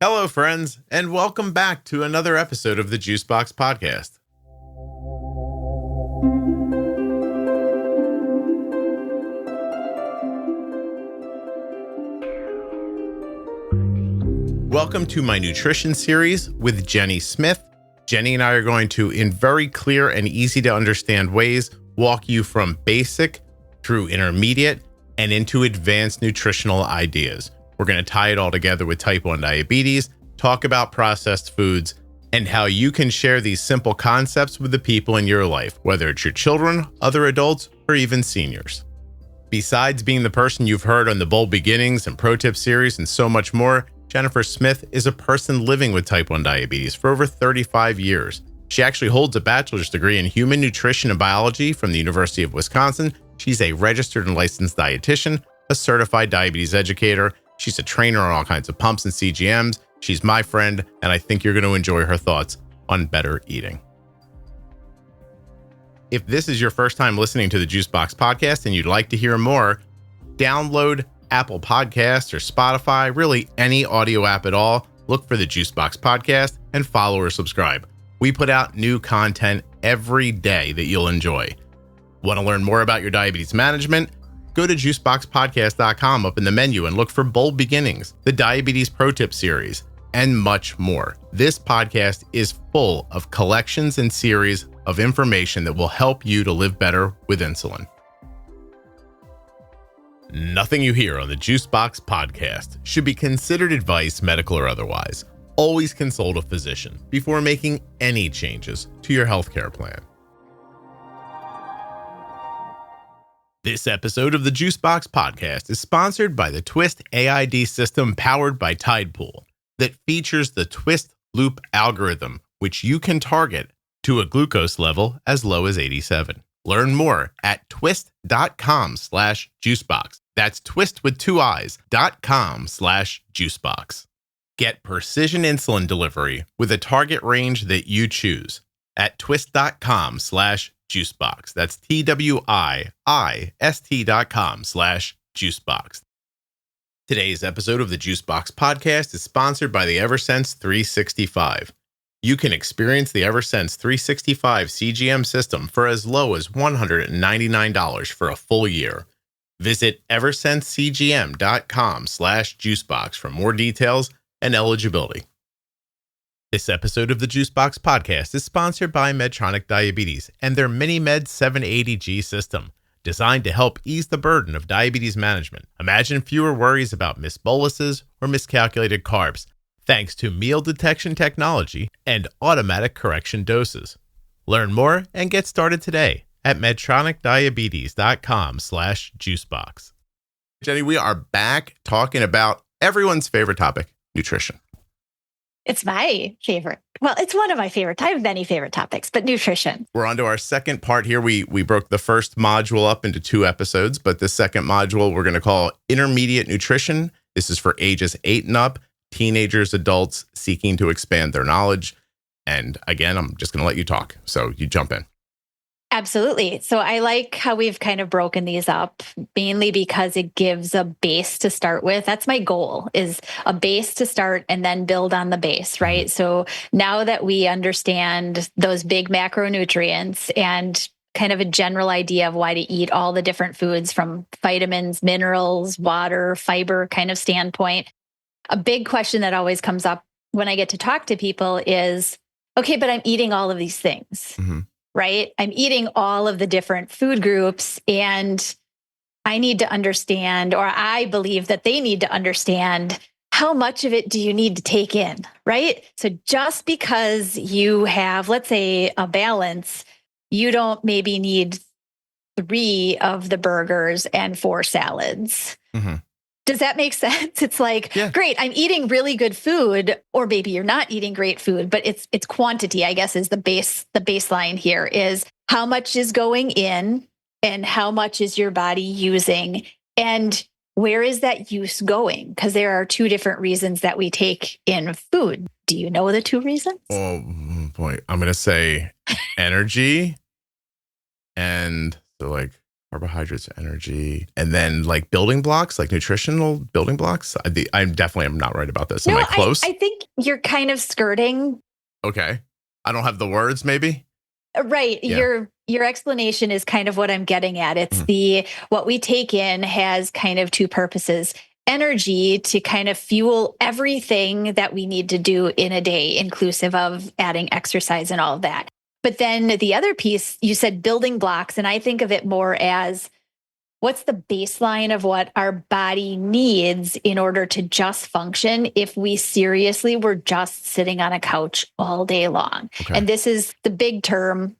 Hello, friends, and welcome back to another episode of the Juicebox Podcast. Welcome to my nutrition series with Jenny Smith. Jenny and I are going to, in very clear and easy to understand ways, walk you from basic through intermediate and into advanced nutritional ideas. We're going to tie it all together with type 1 diabetes, talk about processed foods, and how you can share these simple concepts with the people in your life, whether it's your children, other adults, or even seniors. Besides being the person you've heard on the Bold Beginnings and Pro Tip series and so much more, Jennifer Smith is a person living with type 1 diabetes for over 35 years. She actually holds a bachelor's degree in human nutrition and biology from the University of Wisconsin. She's a registered and licensed dietitian, a certified diabetes educator. She's a trainer on all kinds of pumps and CGMs. She's my friend, and I think you're going to enjoy her thoughts on better eating. If this is your first time listening to the Juicebox Podcast and you'd like to hear more, download Apple Podcasts or Spotify, really any audio app at all. Look for the Juicebox Podcast and follow or subscribe. We put out new content every day that you'll enjoy. Want to learn more about your diabetes management? Go to juiceboxpodcast.com up in the menu and look for Bold Beginnings, the Diabetes Pro Tip series, and much more. This podcast is full of collections and series of information that will help you to live better with insulin. Nothing you hear on the Juicebox Podcast should be considered advice, medical or otherwise. Always consult a physician before making any changes to your healthcare plan. This episode of the Juicebox Podcast is sponsored by the twiist AID system powered by Tide Pool that features the twiist loop algorithm, which you can target to a glucose level as low as 87. Learn more at twiist.com/juicebox. That's twist with two eyes.com/juicebox. Get precision insulin delivery with a target range that you choose at twiist.com/juicebox. That's TWIIST.com/juicebox. Today's episode of the Juicebox Podcast is sponsored by the Eversense 365. You can experience the Eversense 365 CGM system for as low as $199 for a full year. Visit eversensecgm.com/juicebox for more details and eligibility. This episode of the Juicebox Podcast is sponsored by Medtronic Diabetes and their MiniMed 780G system, designed to help ease the burden of diabetes management. Imagine fewer worries about missed boluses or miscalculated carbs, thanks to meal detection technology and automatic correction doses. Learn more and get started today at medtronicdiabetes.com/juicebox. Jenny, we are back talking about everyone's favorite topic, nutrition. It's my favorite. Well, it's one of my favorites. I have many favorite topics, but nutrition. We're on to our second part here. We broke the first module up into 2 episodes, but the second module we're going to call Intermediate Nutrition. This is for ages 8 and up, teenagers, adults seeking to expand their knowledge. And again, I'm just going to let you talk. So you jump in. Absolutely. So I like how we've kind of broken these up, mainly because it gives a base to start with. That's my goal, is a base to start and then build on the base, right? So now that we understand those big macronutrients and kind of a general idea of why to eat all the different foods from vitamins, minerals, water, fiber kind of standpoint, a big question that always comes up when I get to talk to people is, okay, but I'm eating all of these things. Mm-hmm. Right? I'm eating all of the different food groups, and I need to understand, or I believe that they need to understand, how much of it do you need to take in, right? So just because you have, let's say, a balance, you don't maybe need 3 of the burgers and 4 salads. Mm-hmm. Does that make sense? It's like, yeah, great, I'm eating really good food, or maybe you're not eating great food, but it's quantity, I guess, is the baseline here, is how much is going in and how much is your body using, and where is that use going? Because there are 2 different reasons that we take in food. Do you know the 2 reasons? Oh boy, I'm going to say energy and so like Carbohydrates, energy, and then like building blocks, like nutritional building blocks. I definitely am not right about this. Am I close? I think you're kind of skirting. Okay. I don't have the words, maybe? Right. Yeah. Your explanation is kind of what I'm getting at. It's what we take in has kind of two purposes. Energy to kind of fuel everything that we need to do in a day, inclusive of adding exercise and all of that. But then the other piece, you said building blocks, and I think of it more as what's the baseline of what our body needs in order to just function if we seriously were just sitting on a couch all day long. Okay. And this is the big term.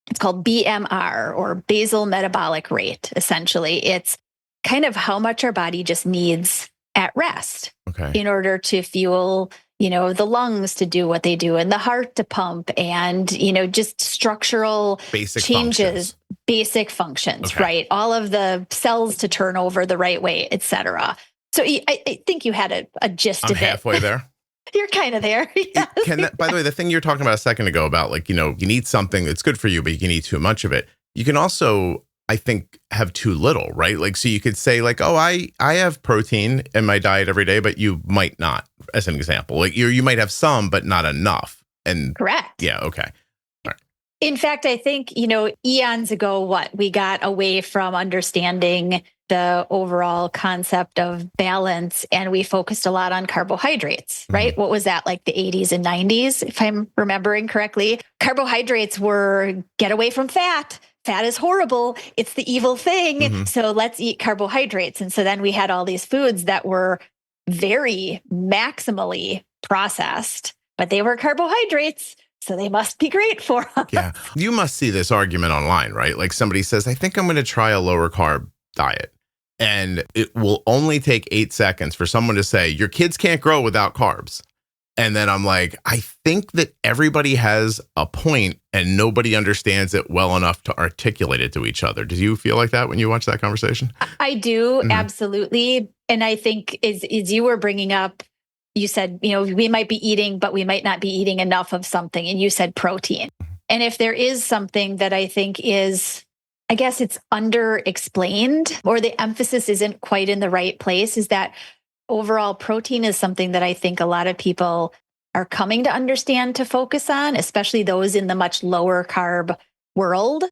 It's called BMR, or basal metabolic rate. Essentially, it's kind of how much our body just needs at rest in order to fuel, the lungs to do what they do and the heart to pump and, just structural basic changes, basic functions, right? All of the cells to turn over the right way, et cetera. So I think you had a gist of it. I'm halfway there. You're kind of there. Yes. By the way, the thing you were talking about a second ago about like, you need something that's good for you, but you can eat too much of it. You can also, I think, have too little, right? Like, so you could say like, oh, I have protein in my diet every day, but you might not, as an example. Like you might have some, but not enough. And correct. Yeah. Okay. All right. In fact, I think, eons ago, we got away from understanding the overall concept of balance, and we focused a lot on carbohydrates, right? What was that, like the 80s and 90s, if I'm remembering correctly? Carbohydrates were get away from fat. Fat is horrible. It's the evil thing. So let's eat carbohydrates. And so then we had all these foods that were very maximally processed, but they were carbohydrates. So they must be great for us. Yeah. You must see this argument online, right? Like somebody says, I think I'm going to try a lower carb diet. And it will only take 8 seconds for someone to say, your kids can't grow without carbs. And then I'm like, I think that everybody has a point and nobody understands it well enough to articulate it to each other. Do you feel like that when you watch that conversation? I do, absolutely. And I think as you were bringing up, you said, we might be eating, but we might not be eating enough of something. And you said protein. And if there is something that I think is, I guess it's under-explained, or the emphasis isn't quite in the right place, is that overall protein is something that I think a lot of people are coming to understand to focus on, especially those in the much lower carb world.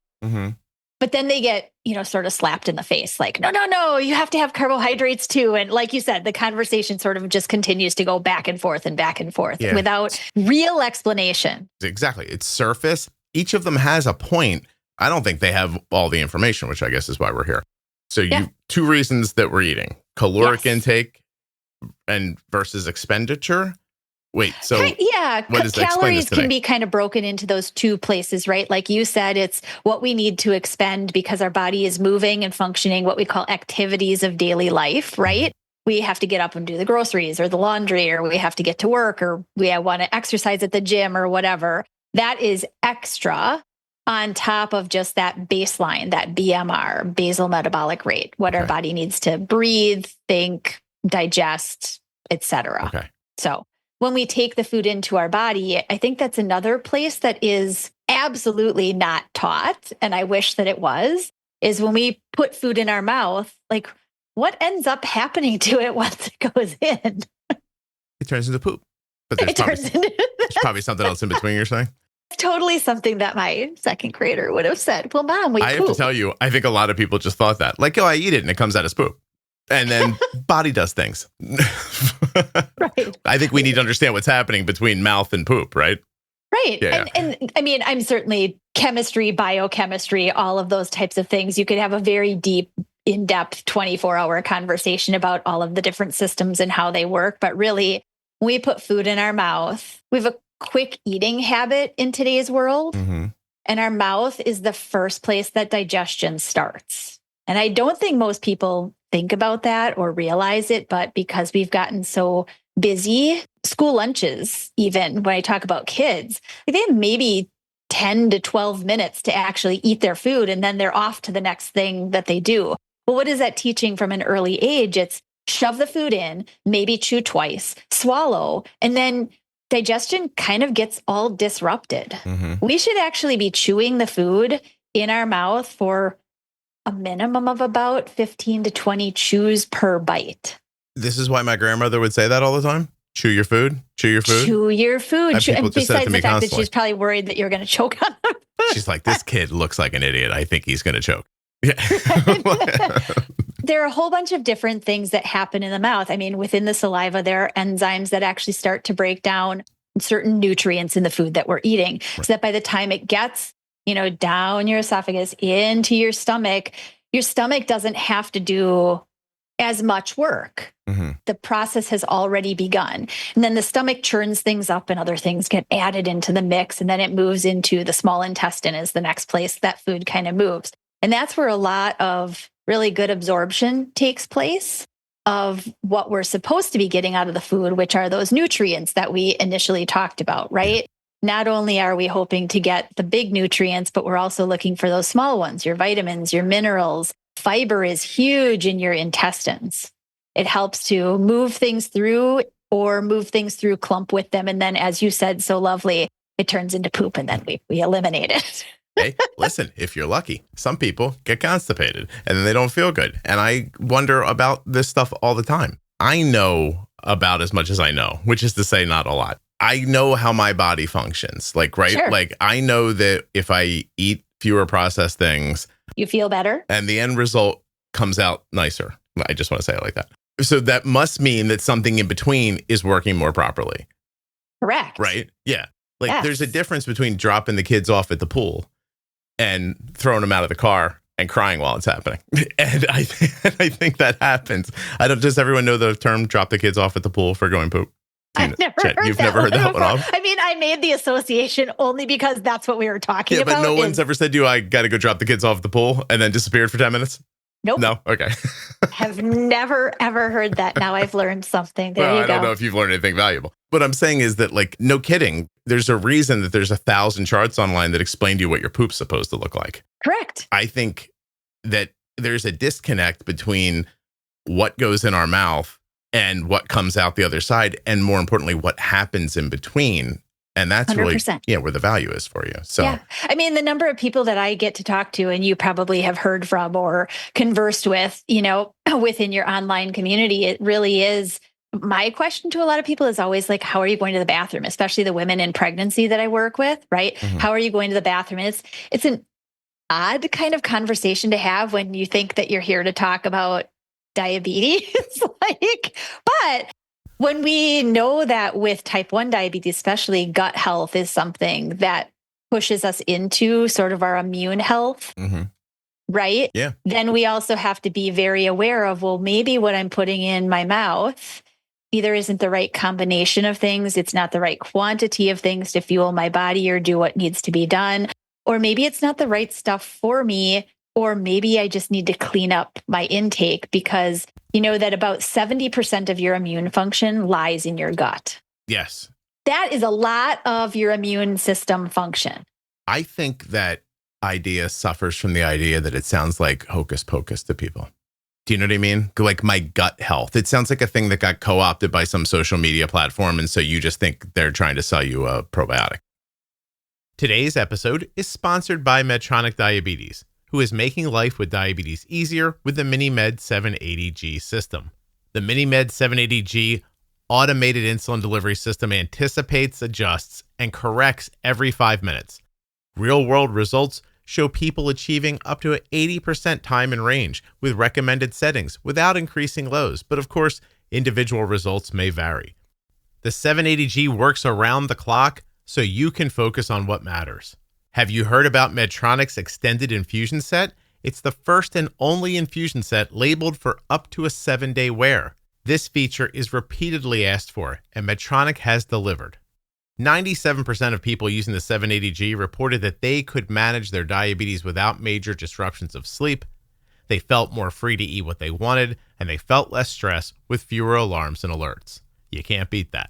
But then they get, sort of slapped in the face like, no, you have to have carbohydrates too. And like you said, the conversation sort of just continues to go back and forth without real explanation. Exactly. It's surface. Each of them has a point. I don't think they have all the information, which I guess is why we're here. So two reasons that we're eating: caloric intake and versus expenditure. Wait, so what is calories can be kind of broken into those two places, right? Like you said, it's what we need to expend because our body is moving and functioning, what we call activities of daily life, right? We have to get up and do the groceries or the laundry, or we have to get to work, or we want to exercise at the gym or whatever. That is extra on top of just that baseline, that BMR, basal metabolic rate, what our body needs to breathe, think, digest, etc. So when we take the food into our body, I think that's another place that is absolutely not taught, and I wish that it was, is when we put food in our mouth, like what ends up happening to it once it goes in? It turns into poop. But there's probably something else in between, you're saying? It's totally something that my second grader would have said. Well, Mom, we poop. I have to tell you, I think a lot of people just thought that. Like, I eat it and it comes out as poop. And then body does things. Right. I think we need to understand what's happening between mouth and poop, right? Right. And I mean, I'm certainly chemistry, biochemistry, all of those types of things. You could have a very deep, in-depth 24-hour conversation about all of the different systems and how they work. But really, when we put food in our mouth, we have a quick eating habit in today's world. And our mouth is the first place that digestion starts. And I don't think most people think about that or realize it, but because we've gotten so busy, school lunches, even when I talk about kids, they have maybe 10 to 12 minutes to actually eat their food, and then they're off to the next thing that they do. Well, what is that teaching from an early age? It's shove the food in, maybe chew twice, swallow, and then digestion kind of gets all disrupted. We should actually be chewing the food in our mouth for a minimum of about 15 to 20 chews per bite. This is why my grandmother would say that all the time. Chew your food. Chew your food. Chew your food. And people And just said it besides to the me fact that constantly. she's probably worried that you're going to choke on them. She's like, this kid looks like an idiot. I think he's going to choke. Yeah. There are a whole bunch of different things that happen in the mouth. I mean, within the saliva, there are enzymes that actually start to break down certain nutrients in the food that we're eating. So that by the time it gets, down your esophagus into your stomach doesn't have to do as much work. Mm-hmm. The process has already begun. And then the stomach churns things up and other things get added into the mix. And then it moves into the small intestine is the next place that food kind of moves. And that's where a lot of really good absorption takes place of what we're supposed to be getting out of the food, which are those nutrients that we initially talked about, right? Not only are we hoping to get the big nutrients, but we're also looking for those small ones, your vitamins, your minerals. Fiber is huge in your intestines. It helps to move things through or move things through clump with them. And then, as you said so lovely, it turns into poop and then we eliminate it. Hey, listen, if you're lucky, some people get constipated and then they don't feel good. And I wonder about this stuff all the time. I know about as much as I know, which is to say not a lot. I know how my body functions, right? Sure. I know that if I eat fewer processed things, You feel better? and the end result comes out nicer. I just want to say it like that. So that must mean that something in between is working more properly. Correct. Right? Yeah. Yes. There's a difference between dropping the kids off at the pool and throwing them out of the car and crying while it's happening. And I think that happens. Does everyone know the term drop the kids off at the pool for going poop? I've never Jen, heard you've that never heard one that one before. off? I mean, I made the association only because that's what we were talking Yeah, about. but no one's ever said to you, I got to go drop the kids off at the pool and then disappeared for 10 minutes? Nope. No? Okay. Have never, ever heard that. Now I've learned something. There you I go. don't know if you've learned anything valuable. What I'm saying is that, no kidding, there's a reason that there's 1,000 charts online that explain to you what your poop's supposed to look like. Correct. I think that there's a disconnect between what goes in our mouth and what comes out the other side, and more importantly, what happens in between. And that's 100%. really where the value is for you. So, yeah. I mean, the number of people that I get to talk to, and you probably have heard from or conversed with, within your online community, it really is. My question to a lot of people is always how are you going to the bathroom? Especially the women in pregnancy that I work with, right? Mhm. How are you going to the bathroom? And it's an odd kind of conversation to have when you think that you're here to talk about diabetes. But when we know that with type 1 diabetes, especially gut health is something that pushes us into sort of our immune health, mhm. right? Yeah. Then we also have to be very aware of, well, maybe what I'm putting in my mouth either isn't the right combination of things. It's not the right quantity of things to fuel my body or do what needs to be done. Or maybe it's not the right stuff for me. Or maybe I just need to clean up my intake because you know that about 70% of your immune function lies in your gut. Yes. That is a lot of your immune system function. I think that idea suffers from the idea that it sounds like hocus pocus to people. Do you know what I mean? Like my gut health. It sounds like a thing that got co-opted by some social media platform. And so you just think they're trying to sell you a probiotic. Today's episode is sponsored by Medtronic Diabetes, who is making life with diabetes easier with the MiniMed 780G system. The MiniMed 780G automated insulin delivery system anticipates, adjusts, and corrects every 5 minutes. Real-world results show people achieving up to 80% time in range with recommended settings without increasing lows. But of course, individual results may vary. The 780G works around the clock so you can focus on what matters. Have you heard about Medtronic's extended infusion set? It's the first and only infusion set labeled for up to a 7-day wear. This feature is repeatedly asked for, and Medtronic has delivered. 97% of people using the 780G reported that they could manage their diabetes without major disruptions of sleep. They felt more free to eat what they wanted, and they felt less stress with fewer alarms and alerts. You can't beat that.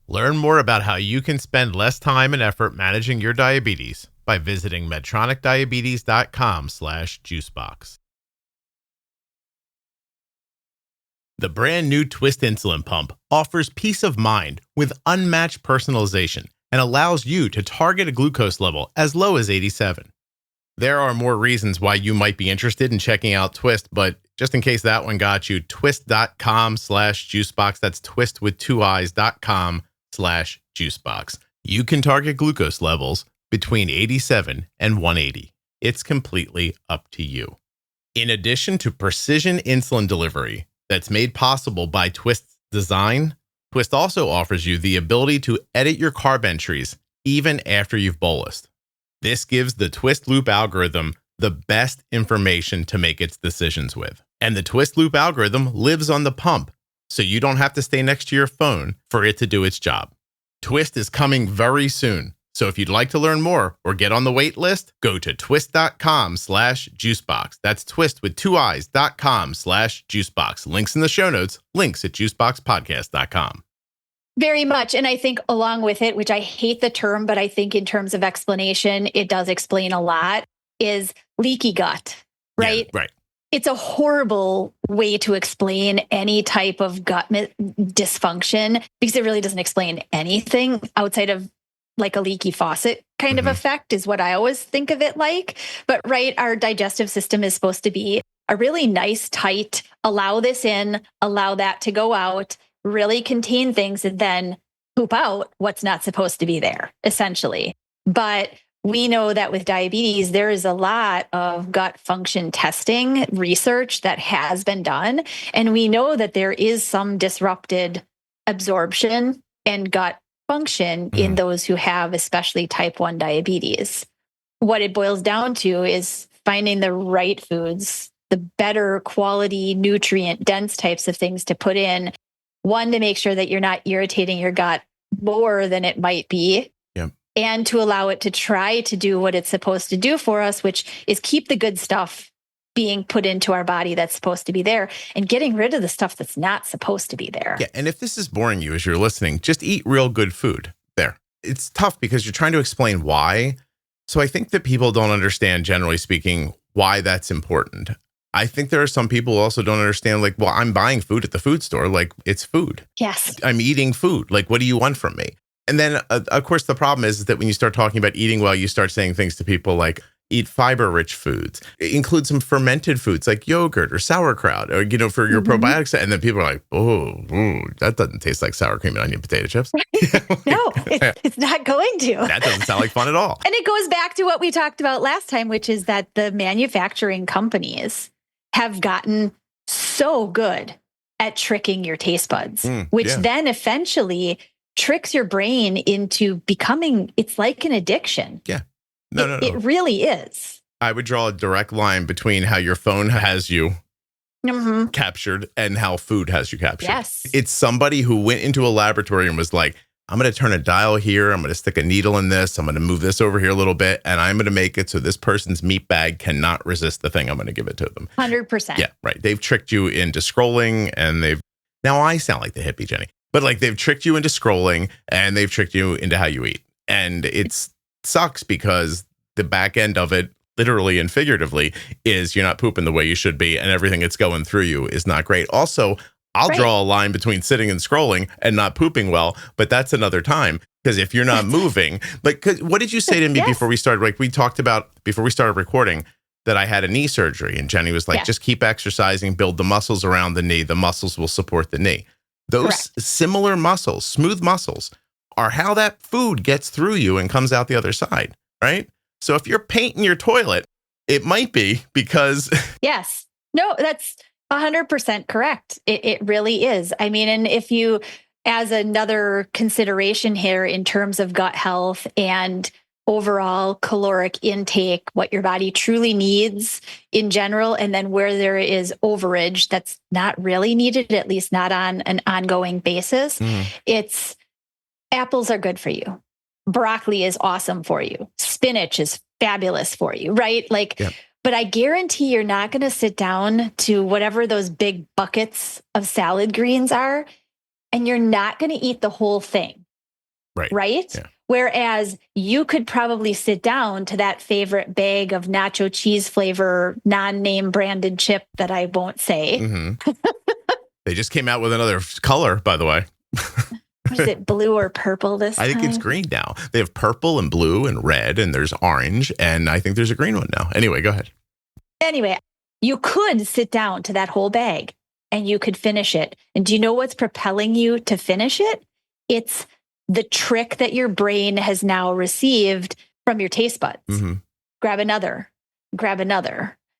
Learn more about how you can spend less time and effort managing your diabetes by visiting medtronicdiabetes.com/juicebox. The brand new twiist insulin pump offers peace of mind with unmatched personalization and allows you to target a glucose level as low as 87. There are more reasons why you might be interested in checking out Twiist, but just in case that one got you, twiist.com/juicebox. That's twist with 2 eyes.com/juicebox. You can target glucose levels between 87 and 180. It's completely up to you. In addition to precision insulin delivery that's made possible by Twiist's design, Twiist also offers you the ability to edit your carb entries even after you've bolused. This gives the Twiist Loop algorithm the best information to make its decisions with. And the Twiist Loop algorithm lives on the pump, so you don't have to stay next to your phone for it to do its job. Twiist is coming very soon. So if you'd like to learn more or get on the wait list, go to twiist.com/juicebox. That's twist with 2 eyes.com/juicebox. Links in the show notes, links at juiceboxpodcast.com. Very much. And I think along with it, which I hate the term, but I think in terms of explanation, it does explain a lot, is leaky gut, right? Yeah, right. It's a horrible way to explain any type of gut dysfunction because it really doesn't explain anything outside of like a leaky faucet kind of effect is what I always think of it like. But right, our digestive system is supposed to be a really nice, tight, allow this in, allow that to go out, really contain things and then poop out what's not supposed to be there, essentially. But we know that with diabetes, there is a lot of gut function testing research that has been done. And we know that there is some disrupted absorption and gut function in those who have especially type 1 diabetes. What it boils down to is finding the right foods, the better quality, nutrient dense types of things to put in. One, to make sure that you're not irritating your gut more than it might be. Yep. And to allow it to try to do what it's supposed to do for us, which is keep the good stuff being put into our body that's supposed to be there and getting rid of the stuff that's not supposed to be there. Yeah. And if this is boring you as you're listening, just eat real good food there. It's tough because you're trying to explain why. So I think that people don't understand, generally speaking, why that's important. I think there are some people who also don't understand, like, well, I'm buying food at the food store. Like, it's food. Yes. I'm eating food. Like, what do you want from me? And then, of course, the problem is that when you start talking about eating well, you start saying things to people like, eat fiber-rich foods, include some fermented foods like yogurt or sauerkraut, or, for your probiotics. And then people are like, oh, that doesn't taste like sour cream and onion potato chips. No, it's not going to. That doesn't sound like fun at all. And it goes back to what we talked about last time, which is that the manufacturing companies have gotten so good at tricking your taste buds, which then eventually tricks your brain into becoming, it's like an addiction. Yeah. No. It really is. I would draw a direct line between how your phone has you captured and how food has you captured. Yes. It's somebody who went into a laboratory and was like, I'm going to turn a dial here. I'm going to stick a needle in this. I'm going to move this over here a little bit. And I'm going to make it so this person's meat bag cannot resist the thing I'm going to give it to them. 100%. Yeah, right. They've tricked you into scrolling and now I sound like the hippie, Jenny, but like they've tricked you into scrolling and they've tricked you into how you eat. And it sucks because the back end of it, literally and figuratively, is you're not pooping the way you should be. And everything that's going through you is not great. Also, I'll draw a line between sitting and scrolling and not pooping well, but that's another time. Because if you're not moving, like, what did you say to me before we started? Like, we talked about before we started recording that I had a knee surgery, and Jenny was like, just keep exercising, build the muscles around the knee. The muscles will support the knee. Those similar muscles, smooth muscles, are how that food gets through you and comes out the other side, right? So if you're painting your toilet, it might be because... Yes. No, that's 100% correct. It really is. I mean, and if you, as another consideration here in terms of gut health and overall caloric intake, what your body truly needs in general, and then where there is overage that's not really needed, at least not on an ongoing basis, it's apples are good for you. Broccoli is awesome for you. Spinach is fabulous for you, right? Like, but I guarantee you're not going to sit down to whatever those big buckets of salad greens are, and you're not going to eat the whole thing. Right? Yeah. Whereas you could probably sit down to that favorite bag of nacho cheese flavor, non-name branded chip that I won't say. They just came out with another color, by the way. What is it, blue or purple this time? I think it's green now. They have purple and blue and red, and there's orange, and I think there's a green one now. Anyway, go ahead. Anyway, you could sit down to that whole bag and you could finish it. And do you know what's propelling you to finish it? It's the trick that your brain has now received from your taste buds. Mm-hmm. Grab another,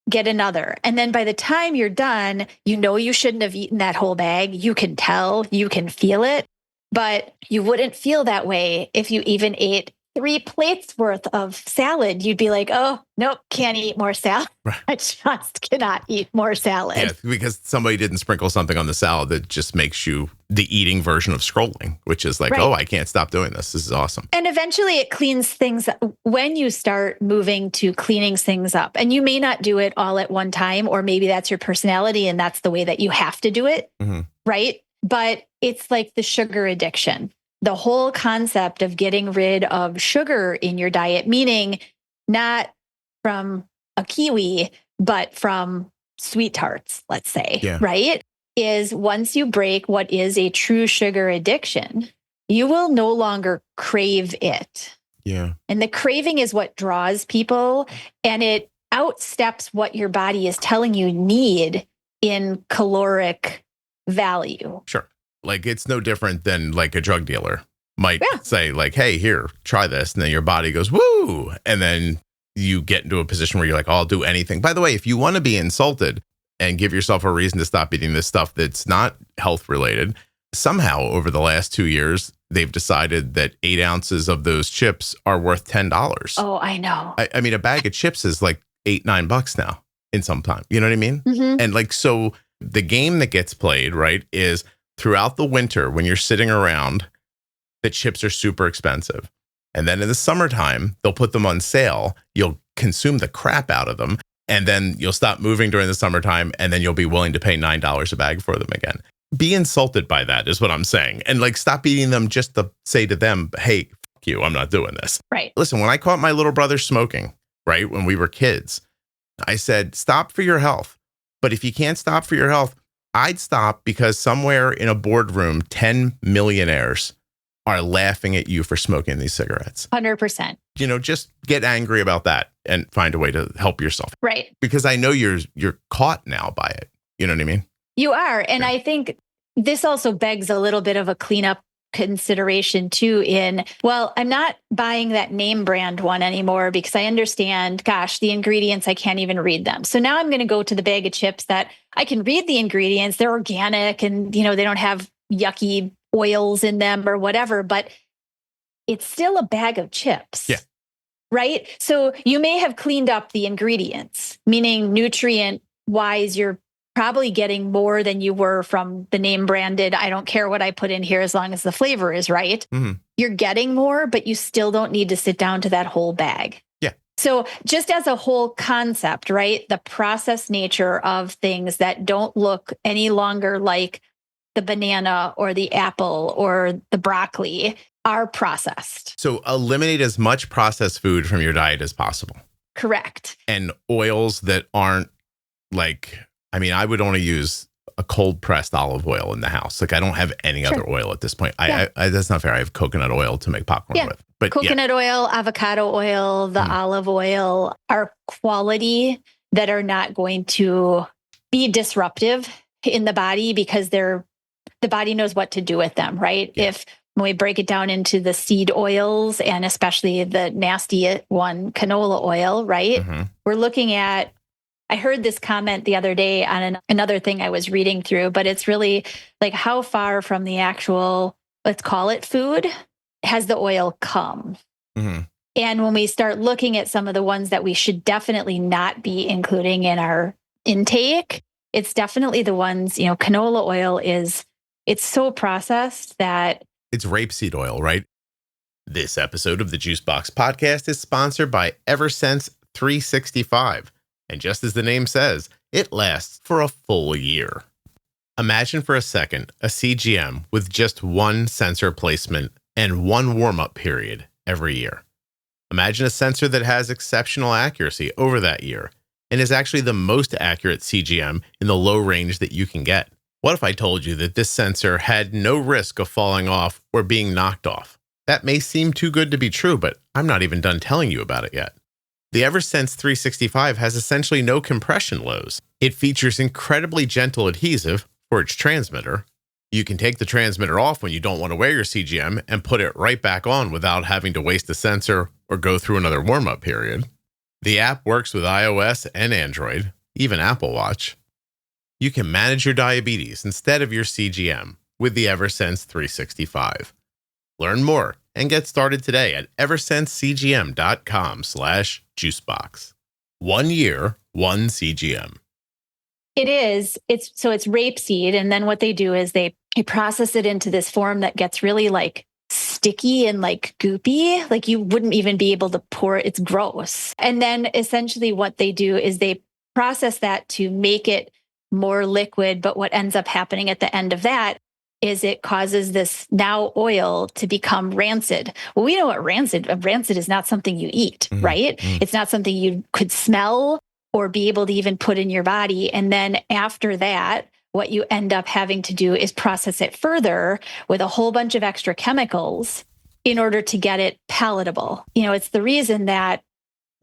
get another. And then by the time you're done, you know you shouldn't have eaten that whole bag. You can tell, you can feel it, but you wouldn't feel that way if you even ate 3 plates worth of salad. You'd be like, oh, nope, can't eat more salad. Right. I just cannot eat more salad. Yeah, because somebody didn't sprinkle something on the salad that just makes you the eating version of scrolling, which is like, oh, I can't stop doing this. This is awesome. And eventually it cleans things up when you start moving to cleaning things up. And you may not do it all at one time, or maybe that's your personality and that's the way that you have to do it. Mm-hmm. Right. But it's like the sugar addiction. The whole concept of getting rid of sugar in your diet, meaning not from a kiwi, but from sweet tarts, let's say, right? Is once you break what is a true sugar addiction, you will no longer crave it. Yeah. And the craving is what draws people, and it outsteps what your body is telling you need in caloric value. Sure. Like it's no different than like a drug dealer might say like, hey, here, try this. And then your body goes, woo. And then you get into a position where you're like, oh, I'll do anything. By the way, if you want to be insulted and give yourself a reason to stop eating this stuff that's not health related, somehow over the last 2 years, they've decided that 8 ounces of those chips are worth $10. Oh, I know. I mean, a bag of chips is like $8-9 now in some time. You know what I mean? Mm-hmm. And like, so the game that gets played, right, is throughout the winter when you're sitting around, the chips are super expensive. And then in the summertime, they'll put them on sale. You'll consume the crap out of them. And then you'll stop moving during the summertime. And then you'll be willing to pay $9 a bag for them again. Be insulted by that is what I'm saying. And like, stop eating them just to say to them, hey, fuck you, I'm not doing this. Right. Listen, when I caught my little brother smoking, right, when we were kids, I said, stop for your health. But if you can't stop for your health, I'd stop because somewhere in a boardroom, 10 millionaires are laughing at you for smoking these cigarettes. 100%. You know, just get angry about that and find a way to help yourself. Right. Because I know you're caught now by it. You know what I mean? You are. And I think this also begs a little bit of a cleanup consideration too well, I'm not buying that name brand one anymore because I understand, gosh, the ingredients, I can't even read them. So now I'm going to go to the bag of chips that I can read the ingredients. They're organic and, they don't have yucky oils in them or whatever, but it's still a bag of chips. Yeah. Right. So you may have cleaned up the ingredients, meaning nutrient wise, you're probably getting more than you were from the name branded. I don't care what I put in here as long as the flavor is right. Mm-hmm. You're getting more, but you still don't need to sit down to that whole bag. Yeah. So just as a whole concept, right? The processed nature of things that don't look any longer like the banana or the apple or the broccoli are processed. So eliminate as much processed food from your diet as possible. Correct. And oils that aren't like, I mean, I would only use a cold pressed olive oil in the house. Like I don't have any other oil at this point. I that's not fair. I have coconut oil to make popcorn with. But coconut oil, avocado oil, the olive oil are quality that are not going to be disruptive in the body because the body knows what to do with them, right? Yeah. When we break it down into the seed oils and especially the nasty one, canola oil, right? Mm-hmm. We're looking at, I heard this comment the other day on another thing I was reading through, but it's really like how far from the actual, let's call it food, has the oil come? Mm-hmm. And when we start looking at some of the ones that we should definitely not be including in our intake, it's definitely the ones, canola oil it's so processed that it's rapeseed oil, right? This episode of the Juicebox Podcast is sponsored by Eversense 365. And just as the name says, it lasts for a full year. Imagine for a second a CGM with just one sensor placement and one warm-up period every year. Imagine a sensor that has exceptional accuracy over that year and is actually the most accurate CGM in the low range that you can get. What if I told you that this sensor had no risk of falling off or being knocked off? That may seem too good to be true, but I'm not even done telling you about it yet. The Eversense 365 has essentially no compression lows. It features incredibly gentle adhesive for its transmitter. You can take the transmitter off when you don't want to wear your CGM and put it right back on without having to waste the sensor or go through another warm-up period. The app works with iOS and Android, even Apple Watch. You can manage your diabetes instead of your CGM with the Eversense 365. Learn more and get started today at eversensecgm.com/juicebox. 1 year, 1 CGM. It is. It's rapeseed. And then what they do is they process it into this form that gets really like sticky and like goopy. Like you wouldn't even be able to pour it. It's gross. And then essentially what they do is they process that to make it more liquid. But what ends up happening at the end of that is it causes this now oil to become rancid. Well, we know what rancid is not something you eat, right? It's not something you could smell or be able to even put in your body. And then after that, what you end up having to do is process it further with a whole bunch of extra chemicals in order to get it palatable. You know, it's the reason that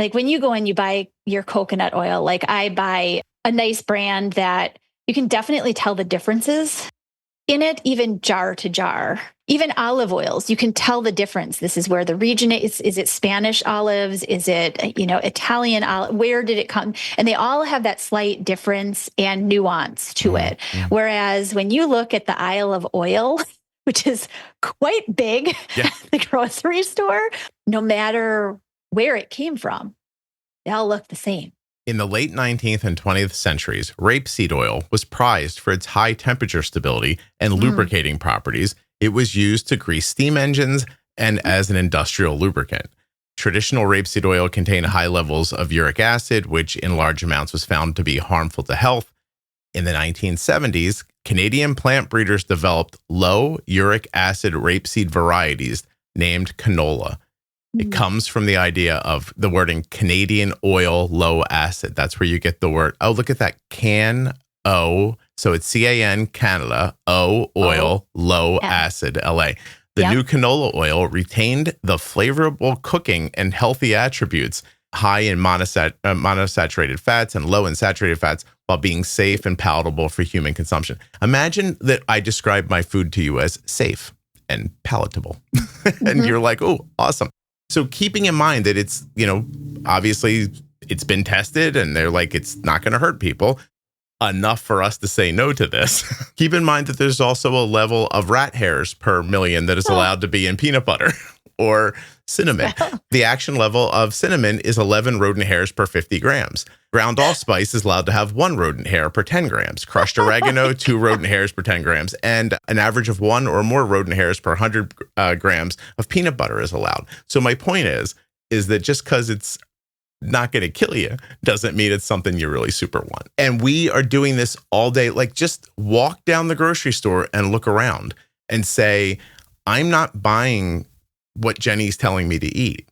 like when you go and you buy your coconut oil, like I buy a nice brand that you can definitely tell the differences in it, even jar to jar. Even olive oils, you can tell the difference. This is where the region is. Is it Spanish olives? Is it, Italian olive? Where did it come? And they all have that slight difference and nuance to it. Whereas when you look at the aisle of oil, which is quite big at the grocery store, no matter where it came from, they all look the same. In the late 19th and 20th centuries, rapeseed oil was prized for its high temperature stability and lubricating properties. It was used to grease steam engines and as an industrial lubricant. Traditional rapeseed oil contained high levels of uric acid, which in large amounts was found to be harmful to health. In the 1970s, Canadian plant breeders developed low uric acid rapeseed varieties named canola. It comes from the idea of the wording Canadian oil low acid. That's where you get the word. Oh, look at that. Can-O. So it's C-A-N, Canada, O, oil, low acid, L-A. The new canola oil retained the flavorful cooking and healthy attributes, high in monosaturated fats and low in saturated fats, while being safe and palatable for human consumption. Imagine that I describe my food to you as safe and palatable. And you're like, oh, awesome. So keeping in mind that it's, obviously it's been tested and they're like, it's not going to hurt people enough for us to say no to this. Keep in mind that there's also a level of rat hairs per million that is allowed to be in peanut butter or cinnamon. The action level of cinnamon is 11 rodent hairs per 50 grams. Ground allspice is allowed to have 1 rodent hair per 10 grams. Crushed oregano, 2 rodent hairs per 10 grams. And an average of 1 or more rodent hairs per 100 grams of peanut butter is allowed. So my point is that just because it's not going to kill you doesn't mean it's something you really super want. And we are doing this all day. Like just walk down the grocery store and look around and say, I'm not buying what Jenny's telling me to eat,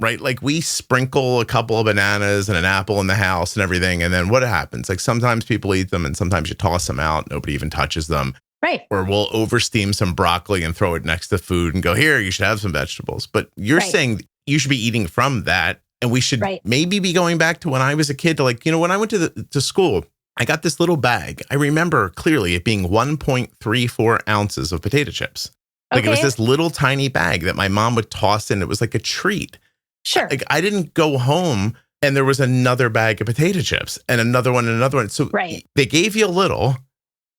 right? Like we sprinkle a couple of bananas and an apple in the house and everything. And then what happens? Like sometimes people eat them and sometimes you toss them out. Nobody even touches them. Right. Or we'll oversteam some broccoli and throw it next to food and go, here, you should have some vegetables. But you're saying you should be eating from that. And we should maybe be going back to when I was a kid to like, when I went to school, I got this little bag. I remember clearly it being 1.34 ounces of potato chips. Like it was this little tiny bag that my mom would toss in. It was like a treat. Sure. Like I didn't go home and there was another bag of potato chips and another one and another one. So they gave you a little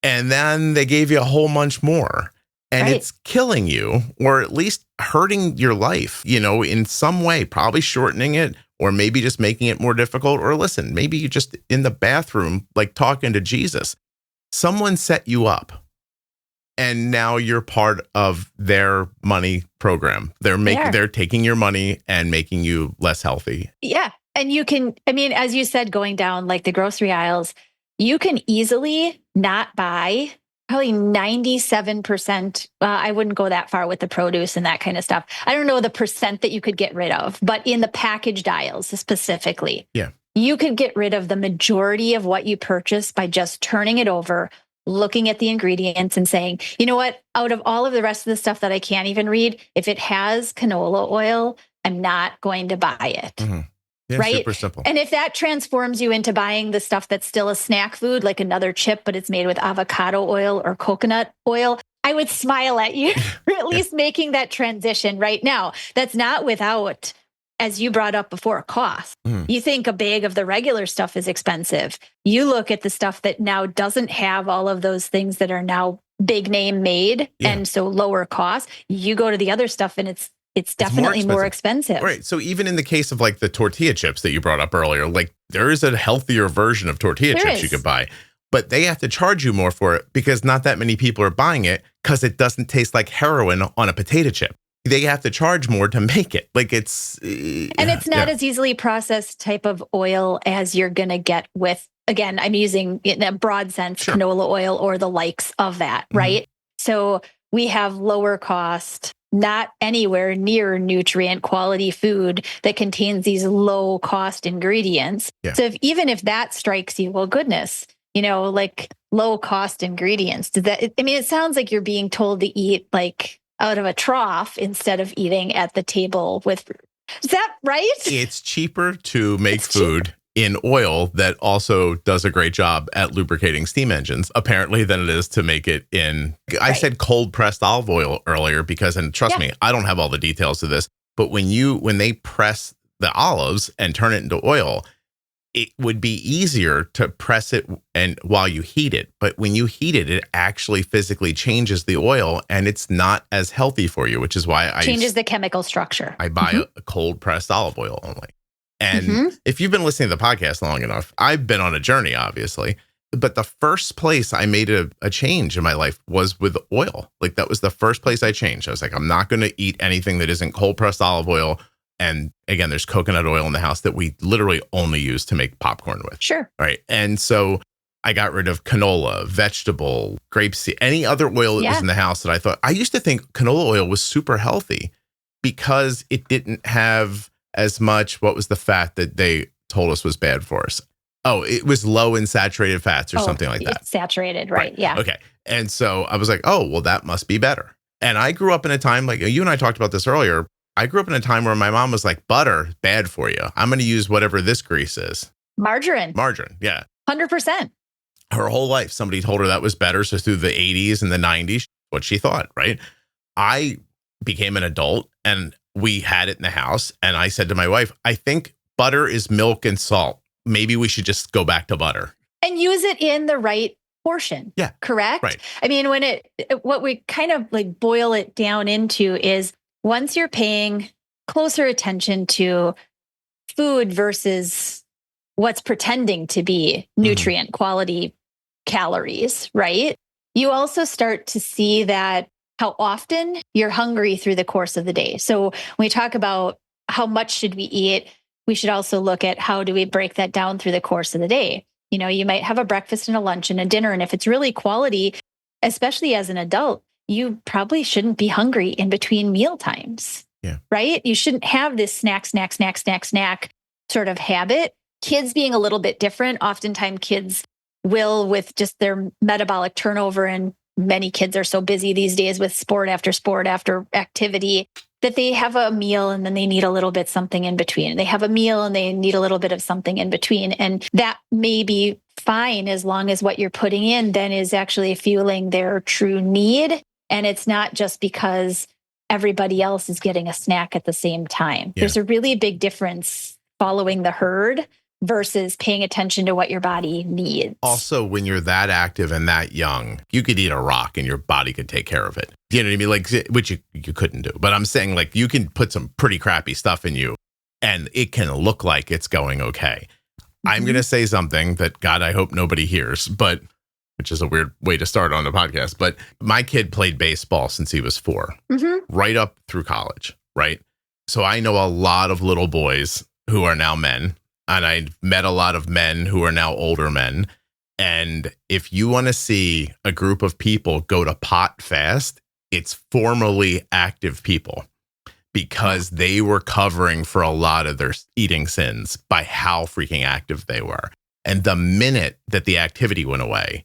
and then they gave you a whole bunch more. And it's killing you or at least hurting your life, in some way, probably shortening it or maybe just making it more difficult. Or listen, maybe you're just in the bathroom, like talking to Jesus. Someone set you up. And now you're part of their money program. They're taking your money and making you less healthy. Yeah. And you can, as you said, going down like the grocery aisles, you can easily not buy probably 97%. I wouldn't go that far with the produce and that kind of stuff. I don't know the percent that you could get rid of, but in the packaged aisles specifically, you could get rid of the majority of what you purchase by just turning it over, looking at the ingredients and saying, you know what, out of all of the rest of the stuff that I can't even read, if it has canola oil, I'm not going to buy it. Mm-hmm. Yeah, right? Super simple. And if that transforms you into buying the stuff that's still a snack food, like another chip, but it's made with avocado oil or coconut oil, I would smile at you for at least making that transition right now. That's not without, as you brought up before, cost. You think a bag of the regular stuff is expensive. You look at the stuff that now doesn't have all of those things that are now big name made and so lower cost. You go to the other stuff and it's definitely more expensive. Right. So even in the case of like the tortilla chips that you brought up earlier, like there is a healthier version of tortilla chips you could buy, but they have to charge you more for it because not that many people are buying it because it doesn't taste like heroin on a potato chip. They have to charge more to make it. Like it's not as easily processed type of oil as you're going to get with, again, I'm using in a broad sense, canola oil or the likes of that. Right. So we have lower cost, not anywhere near nutrient quality food that contains these low cost ingredients. So even if that strikes you, well, goodness, like low cost ingredients, it sounds like you're being told to eat like out of a trough instead of eating at the table with, is that right? It's cheaper to make food in oil that also does a great job at lubricating steam engines, apparently, than it is to make it in, I said cold pressed olive oil earlier because, and trust me, I don't have all the details of this, but when they press the olives and turn it into oil, it would be easier to press it and while you heat it. But when you heat it, it actually physically changes the oil and it's not as healthy for you, which is why changes the chemical structure. I buy a cold pressed olive oil only. And if you've been listening to the podcast long enough, I've been on a journey, obviously. But the first place I made a change in my life was with oil. Like that was the first place I changed. I was like, I'm not going to eat anything that isn't cold pressed olive oil. And again, there's coconut oil in the house that we literally only use to make popcorn with. Sure. Right. And so I got rid of canola, vegetable, grapeseed, any other oil that was in the house that I thought, I used to think canola oil was super healthy because it didn't have as much, what was the fat that they told us was bad for us? Oh, it was low in saturated fats or something like that. It's saturated, right? Yeah. Okay. And so I was like, oh, well, that must be better. And I grew up in a time, like you and I talked about this earlier, I grew up in a time where my mom was like, butter, bad for you. I'm going to use whatever this grease is. Margarine, yeah. 100%. Her whole life, somebody told her that was better. So through the 80s and the 90s, what she thought, right? I became an adult and we had it in the house. And I said to my wife, I think butter is milk and salt. Maybe we should just go back to butter. And use it in the right portion. Yeah. Correct? Right. I mean, what we kind of like boil it down into is once you're paying closer attention to food versus what's pretending to be nutrient quality calories, right? You also start to see that how often you're hungry through the course of the day. So when we talk about how much should we eat, we should also look at how do we break that down through the course of the day. You might have a breakfast and a lunch and a dinner. And if it's really quality, especially as an adult, you probably shouldn't be hungry in between meal times, right? You shouldn't have this snack sort of habit. Kids being a little bit different. Oftentimes kids will, with just their metabolic turnover, and many kids are so busy these days with sport after activity, that they have a meal and then they need a little bit something in between. They have a meal and they need a little bit of something in between. And that may be fine as long as what you're putting in then is actually fueling their true need. And it's not just because everybody else is getting a snack at the same time. There's a really big difference following the herd versus paying attention to what your body needs. Also, when you're that active and that young, you could eat a rock and your body could take care of it. You know what I mean? Like, which you couldn't do. But I'm saying, like, you can put some pretty crappy stuff in you and it can look like it's going okay. I'm going to say something that, God, I hope nobody hears, but which is a weird way to start on the podcast. But my kid played baseball since he was 4, right up through college, right? So I know a lot of little boys who are now men. And I met a lot of men who are now older men. And if you want to see a group of people go to pot fast, it's formerly active people because they were covering for a lot of their eating sins by how freaking active they were. And the minute that the activity went away,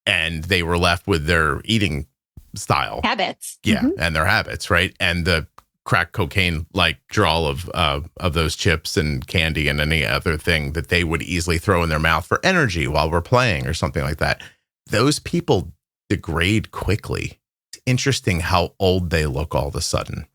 and they were left with their eating style habits. Yeah. Mm-hmm. And their habits. Right. And the crack cocaine like drawl of those chips and candy and any other thing that they would easily throw in their mouth for energy while we're playing or something like that. Those people degrade quickly. It's interesting how old they look all of a sudden.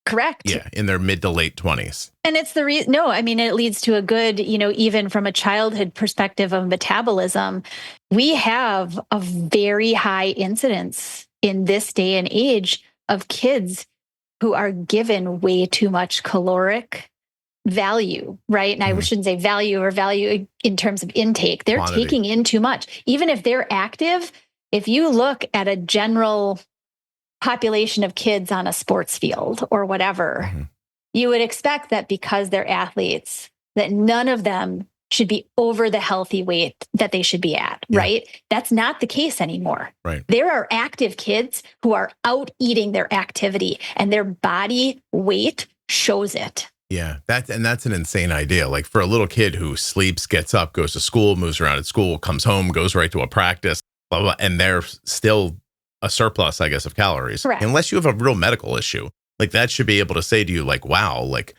Correct. Yeah, in their mid to late 20s. And it's the reason, no, I mean, it leads to a good, even from a childhood perspective of metabolism, we have a very high incidence in this day and age of kids who are given way too much caloric value, right? And I shouldn't say value or value in terms of intake. They're Quantity. taking in too much. Even if they're active, if you look at a general population of kids on a sports field or whatever, you would expect that because they're athletes, that none of them should be over the healthy weight that they should be at, right? That's not the case anymore. Right. There are active kids who are out eating their activity and their body weight shows it. Yeah, that's an insane idea. Like for a little kid who sleeps, gets up, goes to school, moves around at school, comes home, goes right to a practice, blah, blah, and they're still a surplus, I guess, of calories. Correct. Unless you have a real medical issue. Like that should be able to say to you, like, wow, like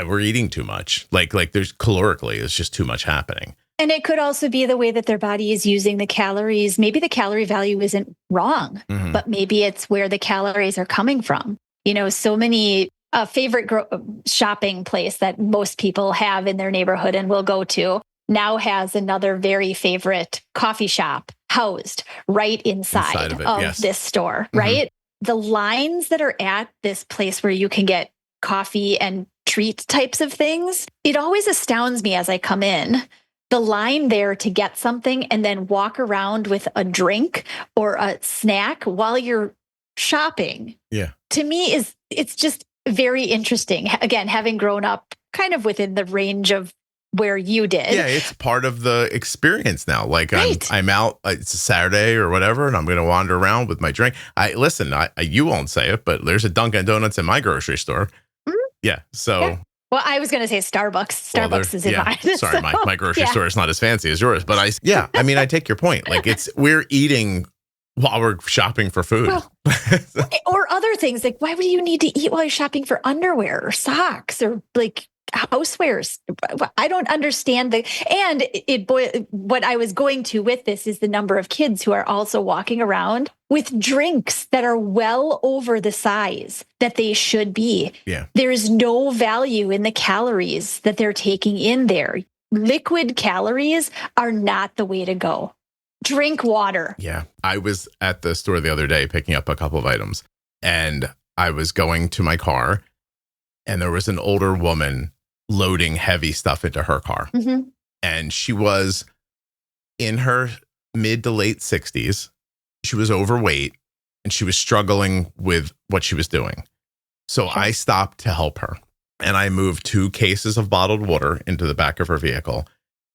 we're eating too much. Like there's calorically, it's just too much happening. And it could also be the way that their body is using the calories. Maybe the calorie value isn't wrong, but maybe it's where the calories are coming from. So many favorite shopping place that most people have in their neighborhood and will go to now has another very favorite coffee shop housed right inside of this store, right? The lines that are at this place where you can get coffee and treat types of things, it always astounds me as I come in, the line there to get something and then walk around with a drink or a snack while you're shopping. Yeah. To me, it's just very interesting. Again, having grown up kind of within the range of where you did. Yeah, it's part of the experience now. Like I'm out, it's a Saturday or whatever, and I'm going to wander around with my drink. You won't say it, but there's a Dunkin' Donuts in my grocery store. Yeah, so. Yeah. Well, I was going to say Starbucks. Starbucks is in mine. Sorry, my grocery store is not as fancy as yours, but I take your point. Like we're eating while we're shopping for food. Well, or other things. Like, why would you need to eat while you're shopping for underwear or socks or like housewares? I don't understand what I was going to with this is the number of kids who are also walking around with drinks that are well over the size that they should be. Yeah. There's no value in the calories that they're taking in there. Liquid calories are not the way to go. Drink water. Yeah. I was at the store the other day picking up a couple of items, and I was going to my car, and there was an older woman loading heavy stuff into her car. And she was in her mid to late 60s. She was overweight and she was struggling with what she was doing. So I stopped to help her, and I moved 2 cases of bottled water into the back of her vehicle,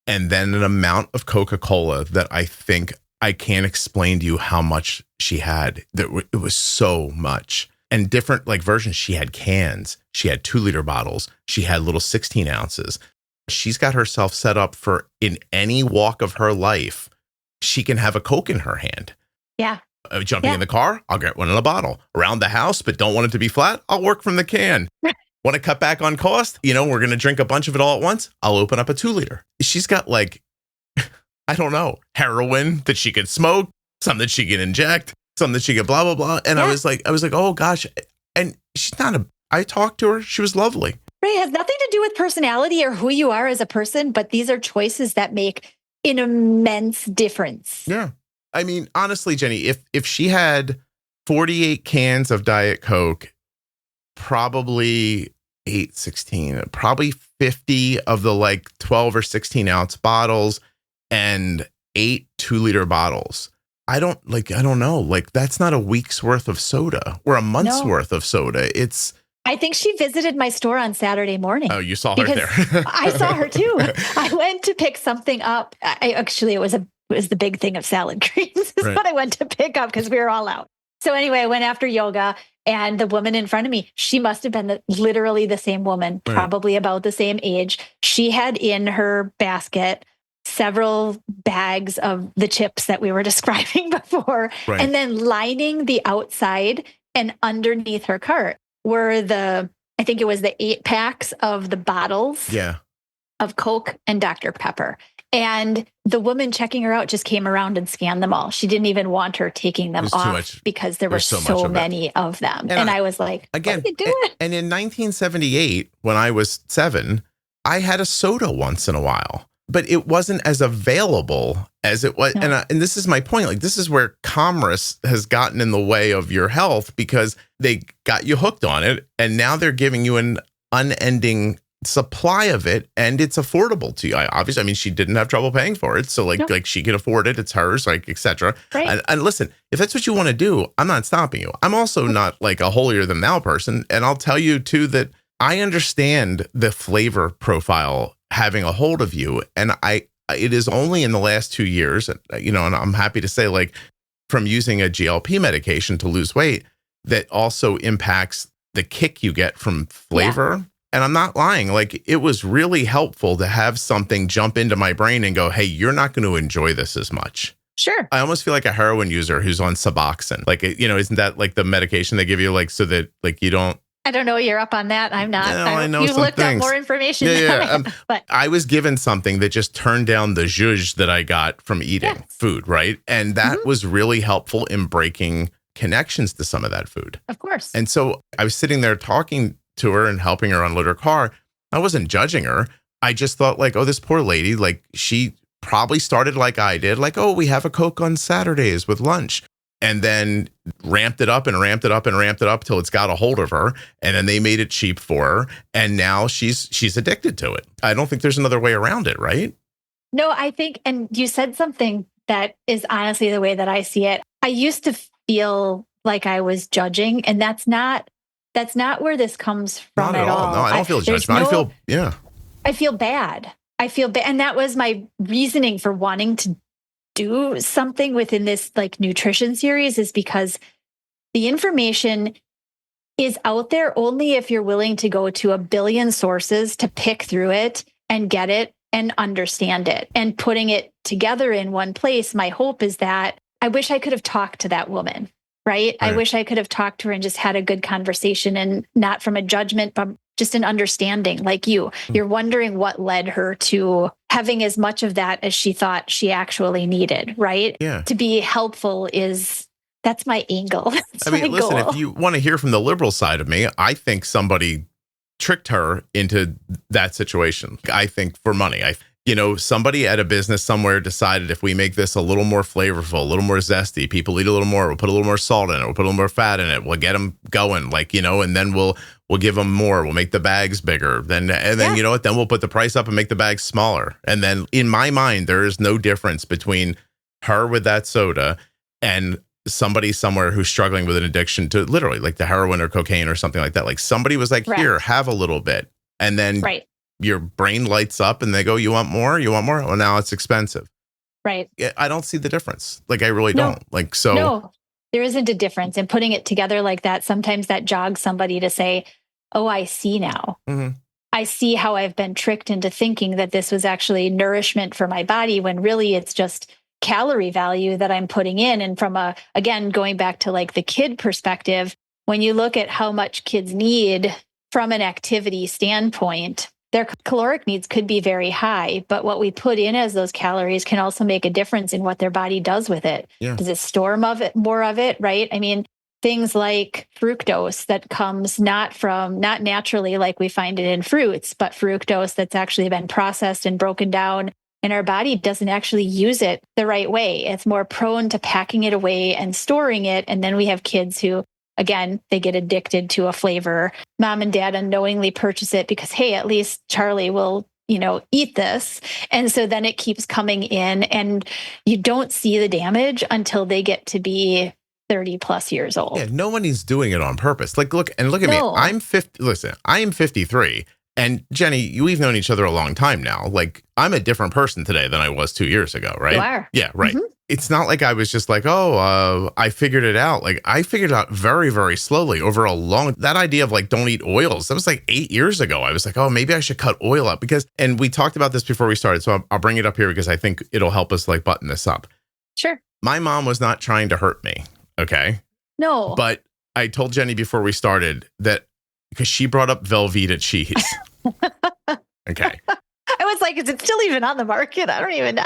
and then an amount of Coca-Cola that I think I can't explain to you how much she had. It was so much. And different versions. She had cans. She had 2-liter bottles. She had little 16 ounces. She's got herself set up for in any walk of her life, she can have a Coke in her hand. Yeah. Jumping in the car, I'll get one in a bottle. Around the house, but don't want it to be flat, I'll work from the can. Want to cut back on cost? We're going to drink a bunch of it all at once. I'll open up a 2-liter. She's got I don't know, heroin that she could smoke, some that she can inject, some that she could blah, blah, blah. And I was like, oh gosh. And she's I talked to her. She was lovely. Right. It has nothing to do with personality or who you are as a person, but these are choices that make an immense difference. Yeah. I mean, honestly, Jenny, if she had 48 cans of Diet Coke, probably 16, probably 50 of the 12 or 16 ounce bottles and 8 2-liter bottles. I don't know. That's not a week's worth of soda or a month's worth of soda. I think she visited my store on Saturday morning. Oh, you saw her there. I saw her too. I went to pick something up. It was the big thing of salad greens is what I went to pick up because we were all out. So anyway, I went after yoga, and the woman in front of me, she must have been literally the same woman, probably about the same age. She had in her basket several bags of the chips that we were describing before, Right. and then lining the outside and underneath her cart were I think it was the 8 packs of the bottles of Coke and Dr. Pepper. And the woman checking her out just came around and scanned them all. She didn't even want her taking them off because there were so many of them. And I was like, again, what are you doing? And in 1978, when I was 7, I had a soda once in a while, but it wasn't as available as it was. No. And this is my point. Like, this is where commerce has gotten in the way of your health because they got you hooked on it. And now they're giving you an unending supply of it, and it's affordable to you. Obviously, I mean, she didn't have trouble paying for it, so like she can afford it. It's hers, like, etc. Right. And listen, if that's what you want to do, I'm not stopping you. I'm also not like a holier than thou person, and I'll tell you too that I understand the flavor profile having a hold of you, and it is only in the last 2 years, and I'm happy to say, like, from using a GLP medication to lose weight, that also impacts the kick you get from flavor. Yeah. And I'm not lying. Like, it was really helpful to have something jump into my brain and go, hey, you're not going to enjoy this as much. Sure. I almost feel like a heroin user who's on Suboxone. Like, isn't that like the medication they give you, like, so that like you don't. I don't know. You're up on that. I'm not. No, I know you looked up more information. But I was given something that just turned down the zhuzh that I got from eating food, right? And that was really helpful in breaking connections to some of that food. Of course. And so I was sitting there talking to her and helping her unload her car. I wasn't judging her. I just thought, like, oh, this poor lady, like, she probably started like I did, like, oh, we have a Coke on Saturdays with lunch, and then ramped it up and ramped it up and ramped it up till it's got a hold of her, and then they made it cheap for her, and now she's addicted to it. I don't think there's another way around it, right? No, I think, and you said something that is honestly the way that I see it. I used to feel like I was judging, and that's not where this comes from at all. No, I don't feel judgment. I feel bad. And that was my reasoning for wanting to do something within this like nutrition series, is because the information is out there only if you're willing to go to a billion sources to pick through it and get it and understand it. And putting it together in one place, my hope is that I wish I could have talked to that woman. Right. I wish I could have talked to her and just had a good conversation, and not from a judgment, but just an understanding. Like you're wondering what led her to having as much of that as she thought she actually needed. Right. Yeah. To be helpful that's my angle. Listen, if you want to hear from the liberal side of me, I think somebody tricked her into that situation. I think for money. Somebody at a business somewhere decided, if we make this a little more flavorful, a little more zesty, people eat a little more, we'll put a little more salt in it, we'll put a little more fat in it, we'll get them going, and then we'll give them more, we'll make the bags bigger, then you know what, then we'll put the price up and make the bags smaller. And then in my mind, there is no difference between her with that soda and somebody somewhere who's struggling with an addiction to literally like the heroin or cocaine or something like that. Like, somebody was like, here, have a little bit. And then your brain lights up and they go, you want more? You want more? Well, now it's expensive. Right. I don't see the difference. Like, I really don't. Like, so. No, there isn't a difference. And putting it together like that, sometimes that jogs somebody to say, oh, I see now. Mm-hmm. I see how I've been tricked into thinking that this was actually nourishment for my body, when really it's just calorie value that I'm putting in. And from again, going back to like the kid perspective, when you look at how much kids need from an activity standpoint, their caloric needs could be very high, but what we put in as those calories can also make a difference in what their body does with it. Yeah. Does it store more of it, right? I mean, things like fructose that comes not naturally like we find it in fruits, but fructose that's actually been processed and broken down, and our body doesn't actually use it the right way. It's more prone to packing it away and storing it. And then we have kids who, again, they get addicted to a flavor. Mom and dad unknowingly purchase it because, hey, at least Charlie will, eat this. And so then it keeps coming in, and you don't see the damage until they get to be 30 plus years old. Yeah, nobody's doing it on purpose. Like, look at me. I'm 50. Listen, I am 53. And Jenny, we've known each other a long time now. Like, I'm a different person today than I was 2 years ago, right? You are. Yeah, right. Mm-hmm. it's not like I was just like, I figured it out. Like I figured it out very, very slowly over that idea of like, don't eat oils. That was like 8 years ago. I was like, oh, maybe I should cut oil out and we talked about this before we started. So I'll bring it up here because I think it'll help us like button this up. Sure. My mom was not trying to hurt me. Okay. No. But I told Jenny before we started that because she brought up Velveeta cheese. Okay. I was like, is it still even on the market? I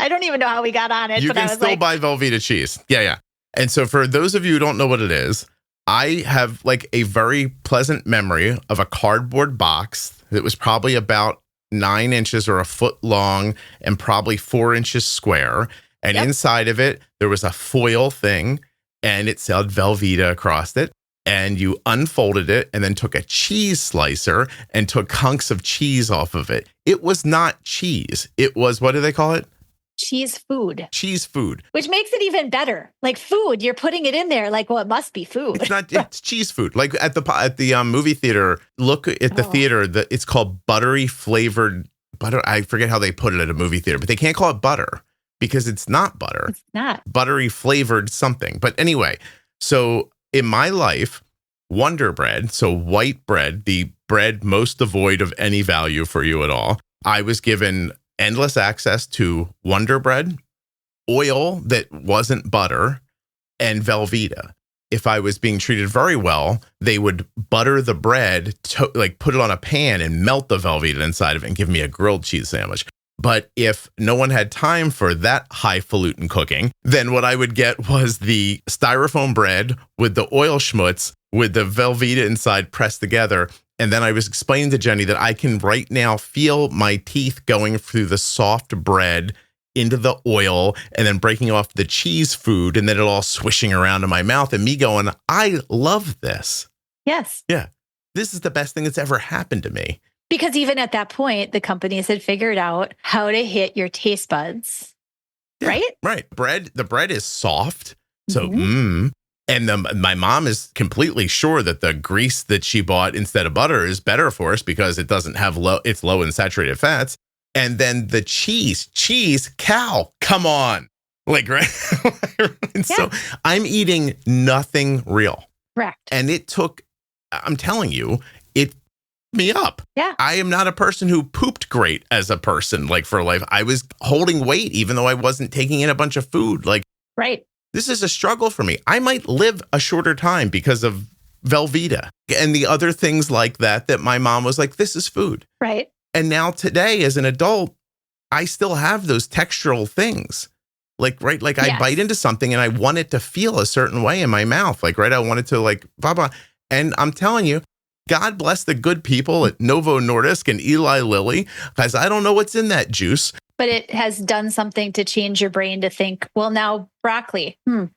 don't even know how we got on it. You but can I was still like, buy Velveeta cheese. Yeah. And so for those of you who don't know what it is, I have like a very pleasant memory of a cardboard box that was probably about 9 inches or a foot long and probably 4 inches square. And inside of it, there was a foil thing and it said Velveeta across it. And you unfolded it and then took a cheese slicer and took hunks of cheese off of it. It was not cheese. It was, what do they call it? Cheese food. Cheese food. Which makes it even better. Like food, you're putting it in there like, well, it must be food. It's not, it's cheese food. Like at the movie theater, look at the theater, it's called buttery flavored butter. I forget how they put it at a movie theater, but they can't call it butter because it's not butter. It's not. Buttery flavored something. But anyway, so in my life, Wonder Bread, so white bread, the bread most devoid of any value for you at all, I was given endless access to Wonder Bread, oil that wasn't butter, and Velveeta. If I was being treated very well, they would butter the bread, like put it on a pan and melt the Velveeta inside of it and give me a grilled cheese sandwich. But if no one had time for that highfalutin cooking, then what I would get was the styrofoam bread with the oil schmutz with the Velveeta inside pressed together. And then I was explaining to Jenny that I can right now feel my teeth going through the soft bread into the oil and then breaking off the cheese food and then it all swishing around in my mouth and me going, I love this. Yes. Yeah. This is the best thing that's ever happened to me. Because even at that point, the companies had figured out how to hit your taste buds, right? Right. The bread is soft. So, And my mom is completely sure that the grease that she bought instead of butter is better for us because it doesn't have it's low in saturated fats. And then the cheese, cow, come on. Like, right. So I'm eating nothing real. Correct. And I'm telling you, it me up. Yeah. I am not a person who pooped great as a person, like for life. I was holding weight, even though I wasn't taking in a bunch of food. Like, right. This is a struggle for me. I might live a shorter time because of Velveeta and the other things like that my mom was like, this is food. Right. And now today as an adult, I still have those textural things. Like, right. Like I bite into something and I want it to feel a certain way in my mouth. Like, right. I want it to like, blah, blah. And I'm telling you, God bless the good people at Novo Nordisk and Eli Lilly, because I don't know what's in that juice. But it has done something to change your brain to think, well, now broccoli. My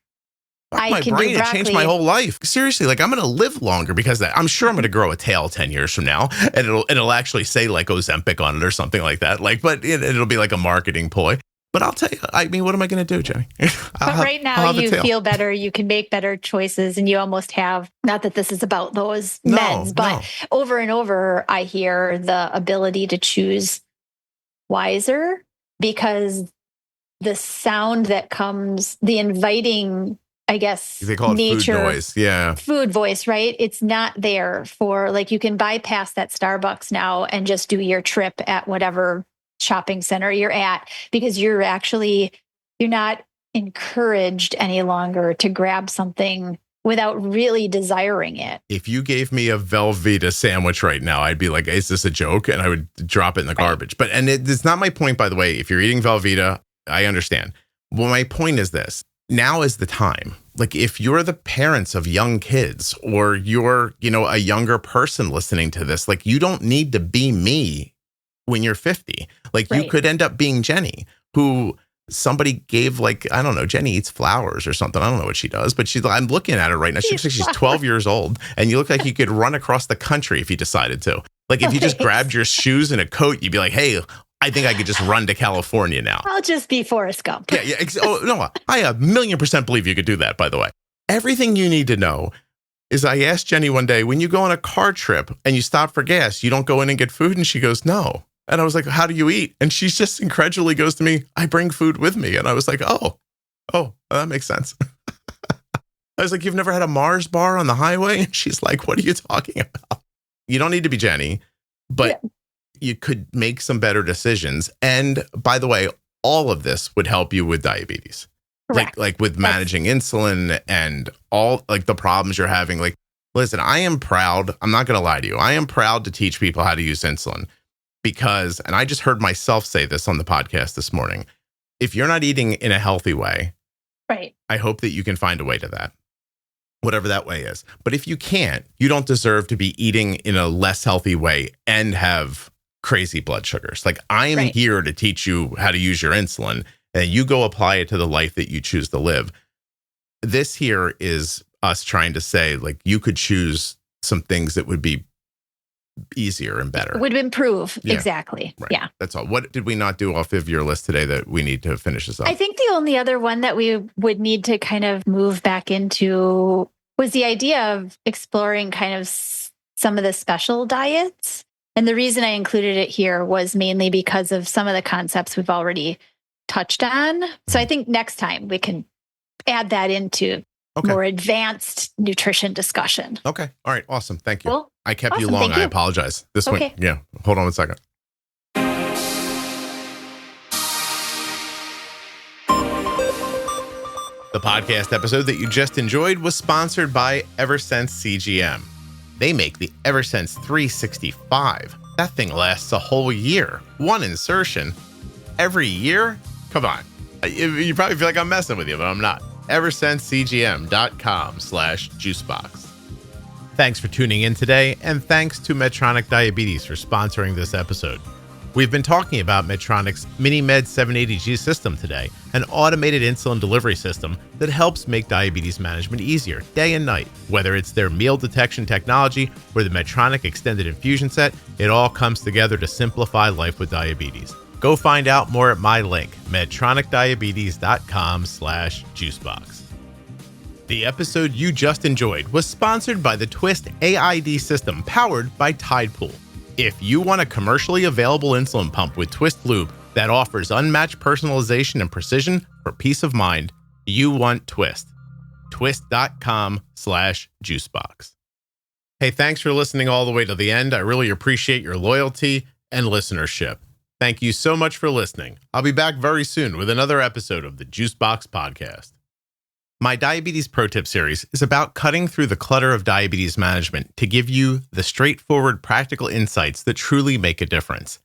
brain, it changed my whole life. Seriously, like I'm going to live longer because of that. I'm sure I'm going to grow a tail 10 years from now and it'll actually say like Ozempic on it or something like that. Like, but it'll be like a marketing ploy. But I'll tell you, I mean, what am I going to do, Jenny? But right now you feel better. You can make better choices and you almost have, not that this is about those meds, but over and over, I hear the ability to choose wiser because the sound that comes, the inviting, I guess, they call it nature, food noise. Yeah. Food voice, right? It's not there for like, you can bypass that Starbucks now and just do your trip at whatever shopping center you're at because you're not encouraged any longer to grab something without really desiring it. If you gave me a Velveeta sandwich right now, I'd be like, is this a joke? And I would drop it in the garbage. But, and it's not my point, by the way. If you're eating Velveeta, I understand. Well, my point is this. Now is the time. Like if you're the parents of young kids or you're, a younger person listening to this, like you don't need to be me when you're 50. Like you could end up being Jenny, who somebody gave like, I don't know, Jenny eats flowers or something. I don't know what she does, but I'm looking at her right now. She looks like she's 12 years old and you look like you could run across the country if you decided to. Like if you just grabbed your shoes and a coat, you'd be like, hey, I think I could just run to California now. I'll just be Forrest Gump. Yeah. Oh, no, I 1,000,000% believe you could do that, by the way. Everything you need to know is I asked Jenny one day, when you go on a car trip and you stop for gas, you don't go in and get food? And she goes, no. And I was like, how do you eat? And she just incredulously goes to me, I bring food with me. And I was like, oh, Oh, that makes sense. I was like, you've never had a Mars bar on the highway? And she's like, what are you talking about? You don't need to be Jenny, but you could make some better decisions. And by the way, all of this would help you with diabetes. Correct. Like with managing insulin and all like the problems you're having. Like, listen, I am proud. I'm not going to lie to you. I am proud to teach people how to use insulin because, and I just heard myself say this on the podcast this morning. If you're not eating in a healthy way, right, I hope that you can find a way to that, whatever that way is. But if you can't, you don't deserve to be eating in a less healthy way and have crazy blood sugars. Like I am here to teach you how to use your insulin and you go apply it to the life that you choose to live. This here is us trying to say, like, you could choose some things that would be easier and better. Would improve. Yeah. Exactly. Right. Yeah. That's all. What did we not do off of your list today that we need to finish this up? I think the only other one that we would need to kind of move back into was the idea of exploring kind of some of the special diets. And the reason I included it here was mainly because of some of the concepts we've already touched on. So I think next time we can add that into more advanced nutrition discussion. Okay. All right. Awesome. Thank you. Well, I kept you long. I apologize. This one. Yeah. Hold on 1 second. The podcast episode that you just enjoyed was sponsored by Eversense CGM. They make the Eversense 365. That thing lasts a whole year. One insertion every year? Come on. You probably feel like I'm messing with you, but I'm not. EversenseCGM.com/juicebox. Thanks for tuning in today, and thanks to Medtronic Diabetes for sponsoring this episode. We've been talking about Medtronic's MiniMed 780G system today, an automated insulin delivery system that helps make diabetes management easier day and night. Whether it's their meal detection technology or the Medtronic extended infusion set, it all comes together to simplify life with diabetes. Go find out more at my link, medtronicdiabetes.com/juicebox. The episode you just enjoyed was sponsored by the twiist AID system powered by Tidepool. If you want a commercially available insulin pump with twiist lube that offers unmatched personalization and precision for peace of mind, you want twiist. twiist.com/juicebox. Hey, thanks for listening all the way to the end. I really appreciate your loyalty and listenership. Thank you so much for listening. I'll be back very soon with another episode of the Juicebox Podcast. My Diabetes Pro Tip series is about cutting through the clutter of diabetes management to give you the straightforward, practical insights that truly make a difference.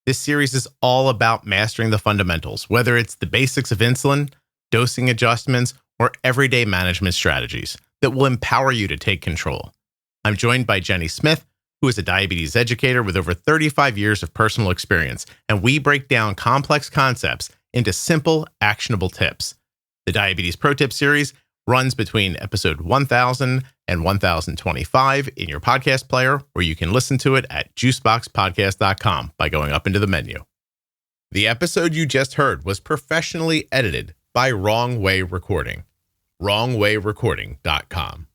This series is all about mastering the fundamentals, whether it's the basics of insulin, dosing adjustments, or everyday management strategies that will empower you to take control. I'm joined by Jenny Smith, who is a diabetes educator with over 35 years of personal experience, and we break down complex concepts into simple, actionable tips. The Diabetes Pro Tip series runs between episode 1000 and 1025 in your podcast player, or you can listen to it at juiceboxpodcast.com by going up into the menu. The episode you just heard was professionally edited by Wrong Way Recording, wrongwayrecording.com.